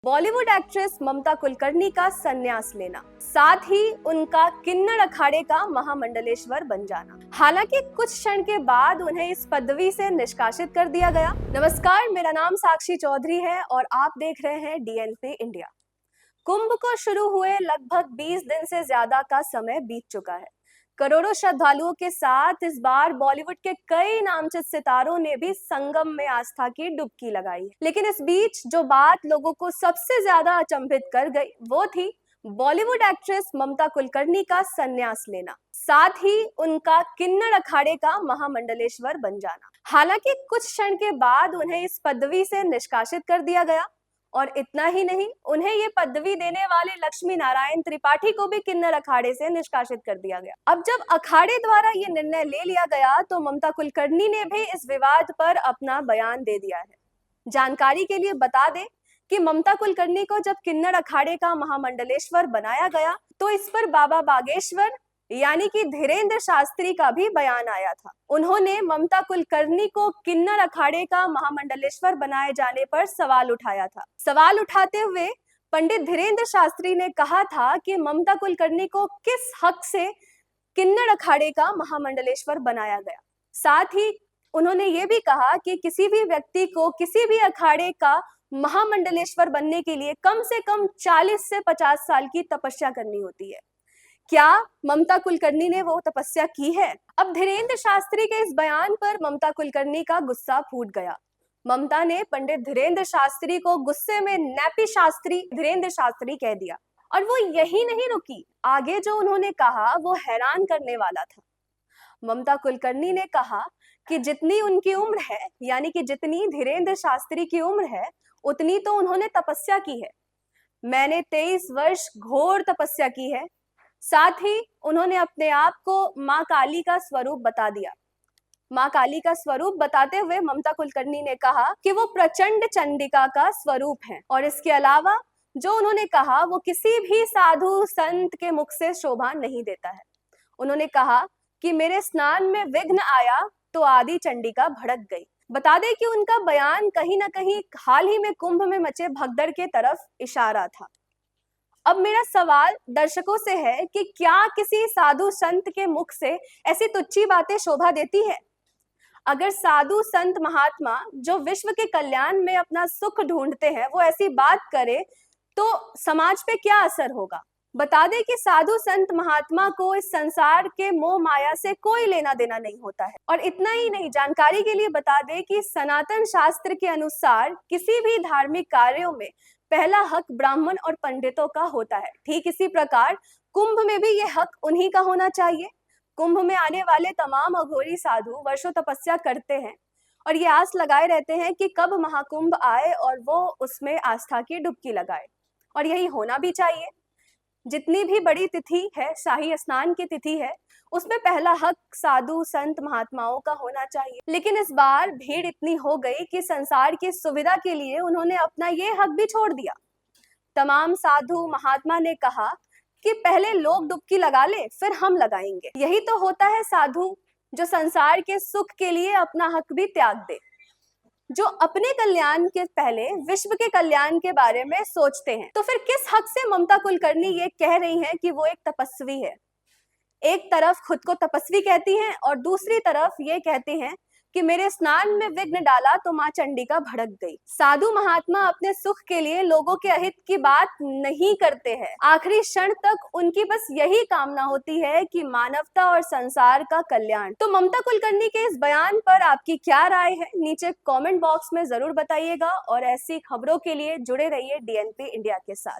Bollywood actress ममता कुलकर्णी का संन्यास लेना, साथ ही उनका किन्नर अखाड़े का महामंडलेश्वर बन जाना। हालांकि कुछ क्षण के बाद उन्हें इस पदवी से निष्कासित कर दिया गया। नमस्कार, मेरा नाम साक्षी चौधरी है और आप देख रहे हैं डीएनपी इंडिया। कुंभ को शुरू हुए लगभग 20 दिन से ज्यादा का समय बीत चुका है। करोड़ों श्रद्धालुओं के साथ इस बार बॉलीवुड के कई नामचीन सितारों ने भी संगम में आस्था की डुबकी लगाई। लेकिन इस बीच जो बात लोगों को सबसे ज्यादा अचंभित कर गई वो थी बॉलीवुड एक्ट्रेस ममता कुलकर्णी का संन्यास लेना, साथ ही उनका किन्नर अखाड़े का महामंडलेश्वर बन जाना। हालांकि कुछ क्षण के बाद उन्हें इस पदवी से निष्कासित कर दिया गया और इतना ही नहीं, उन्हें ये पदवी देने वाले लक्ष्मी नारायण त्रिपाठी को भी किन्नर अखाड़े से निष्कासित कर दिया गया। अब जब अखाड़े द्वारा ये निर्णय ले लिया गया तो ममता कुलकर्णी ने भी इस विवाद पर अपना बयान दे दिया है। जानकारी के लिए बता दें कि ममता कुलकर्णी को जब किन्नर अखाड़े का महामंडलेश्वर बनाया गया तो इस पर बाबा बागेश्वर यानी कि धीरेंद्र शास्त्री का भी बयान आया था। उन्होंने ममता कुलकर्णी को किन्नर अखाड़े का महामंडलेश्वर बनाए जाने पर सवाल उठाया था। सवाल उठाते हुए पंडित धीरेंद्र शास्त्री ने कहा था कि ममता कुलकर्णी को किस हक से किन्नर अखाड़े का महामंडलेश्वर बनाया गया। साथ ही उन्होंने ये भी कहा कि किसी भी व्यक्ति को किसी भी अखाड़े का महामंडलेश्वर बनने के लिए कम से कम 40 से 50 साल की तपस्या करनी होती है। क्या ममता कुलकर्णी ने वो तपस्या की है? अब धीरेंद्र शास्त्री के इस बयान पर ममता कुलकर्णी का गुस्सा फूट गया। ममता ने पंडित धीरेंद्र शास्त्री को गुस्से में नैपी शास्त्री धीरेंद्र शास्त्री कह दिया और वो यही नहीं रुकी, आगे जो उन्होंने कहा वो हैरान करने वाला था। ममता कुलकर्णी ने कहा कि जितनी उनकी उम्र है, यानी कि जितनी धीरेंद्र शास्त्री की उम्र है, उतनी तो उन्होंने तपस्या की है। मैंने 23 वर्ष घोर तपस्या की है। साथ ही उन्होंने अपने आप को मां काली का स्वरूप बता दिया। मां काली का स्वरूप बताते हुए ममता कुलकर्णी ने कहा कि वो प्रचंड चंडिका का स्वरूप है और इसके अलावा जो उन्होंने कहा वो किसी भी साधु संत के मुख से शोभा नहीं देता है। उन्होंने कहा कि मेरे स्नान में विघ्न आया तो आदि चंडिका भड़क गई। बता दें कि उनका बयान कहीं ना कहीं हाल ही में कुंभ में मचे भगदड़ के तरफ इशारा था। अब मेरा सवाल दर्शकों से है कि क्या किसी साधु संत के मुख से ऐसी तुच्छी बातें शोभा देती है? अगर साधु संत महात्मा जो विश्व के कल्याण में अपना सुख ढूंढते हैं वो ऐसी बात करे तो समाज पे क्या असर होगा? बता दें कि साधु संत महात्मा को इस संसार के मोह माया से कोई लेना देना नहीं होता है। और इतना ही नहीं, जानकारी के लिए बता दें कि सनातन शास्त्र के अनुसार किसी भी धार्मिक कार्यों में पहला हक ब्राह्मण और पंडितों का होता है। ठीक इसी प्रकार कुंभ में भी ये हक उन्हीं का होना चाहिए। कुंभ में आने वाले तमाम अघोरी साधु वर्षों तपस्या करते हैं और ये आस लगाए रहते हैं कि कब महाकुंभ आए और वो उसमें आस्था की डुबकी लगाए, और यही होना भी चाहिए। जितनी भी बड़ी तिथि है, शाही स्नान की तिथि है, उसमें पहला हक साधु संत महात्माओं का होना चाहिए। लेकिन इस बार भीड़ इतनी हो गई कि संसार की सुविधा के लिए उन्होंने अपना ये हक भी छोड़ दिया। तमाम साधु महात्मा ने कहा कि पहले लोग डुबकी लगा ले फिर हम लगाएंगे। यही तो होता है साधु, जो संसार के सुख के लिए अपना हक भी त्याग दे, जो अपने कल्याण के पहले विश्व के कल्याण के बारे में सोचते हैं। तो फिर किस हक से ममता कुलकर्णी ये कह रही हैं कि वो एक तपस्वी है? एक तरफ खुद को तपस्वी कहती हैं और दूसरी तरफ ये कहती हैं कि मेरे स्नान में विघ्न डाला तो मां चंडिका भड़क गई। साधु महात्मा अपने सुख के लिए लोगों के अहित की बात नहीं करते हैं। आखिरी क्षण तक उनकी बस यही कामना होती है कि मानवता और संसार का कल्याण। तो ममता कुलकर्णी के इस बयान पर आपकी क्या राय है? नीचे कमेंट बॉक्स में जरूर बताइएगा और ऐसी खबरों के लिए जुड़े रहिए डीएनपी इंडिया के साथ।